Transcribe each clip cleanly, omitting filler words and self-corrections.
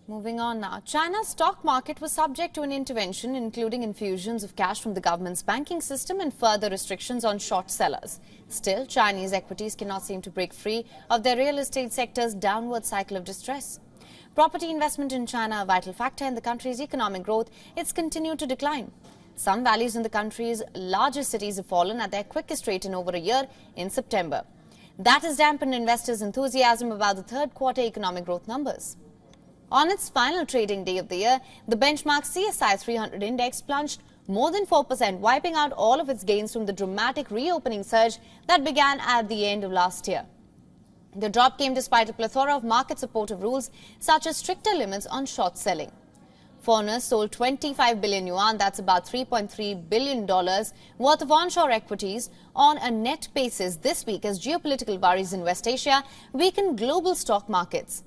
Moving on now, China's stock market was subject to an intervention, including infusions of cash from the government's banking system and further restrictions on short sellers. Still, Chinese equities cannot seem to break free of their real estate sector's downward cycle of distress. Property investment in China, a vital factor in the country's economic growth, it's continued to decline. Some values in the country's largest cities have fallen at their quickest rate in over a year in September. That has dampened investors' enthusiasm about the third quarter economic growth numbers. On its final trading day of the year, the benchmark CSI 300 index plunged more than 4%, wiping out all of its gains from the dramatic reopening surge that began at the end of last year. The drop came despite a plethora of market-supportive rules, such as stricter limits on short selling. Foreigners sold 25 billion yuan, that's about $3.3 billion, worth of onshore equities on a net basis this week as geopolitical worries in West Asia weakened global stock markets.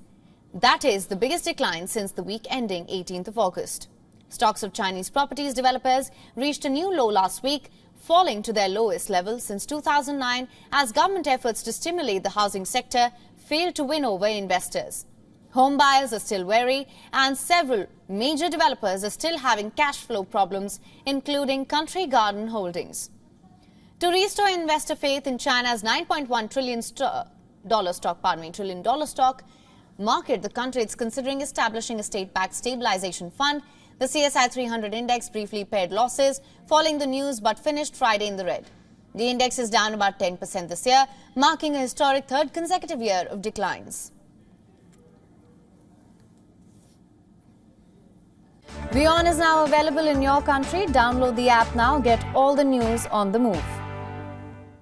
That is the biggest decline since the week ending 18th of August. Stocks of Chinese properties developers reached a new low last week, falling to their lowest level since 2009 as government efforts to stimulate the housing sector failed to win over investors. Home buyers are still wary and several major developers are still having cash flow problems, including Country Garden Holdings. To restore investor faith in China's $9.1 trillion stock market, the country is considering establishing a state-backed stabilization fund. The CSI 300 index briefly pared losses following the news but finished Friday in the red. The index is down about 10% this year, marking a historic third consecutive year of declines. WION is now available in your country. Download the app now. Get all the news on the move.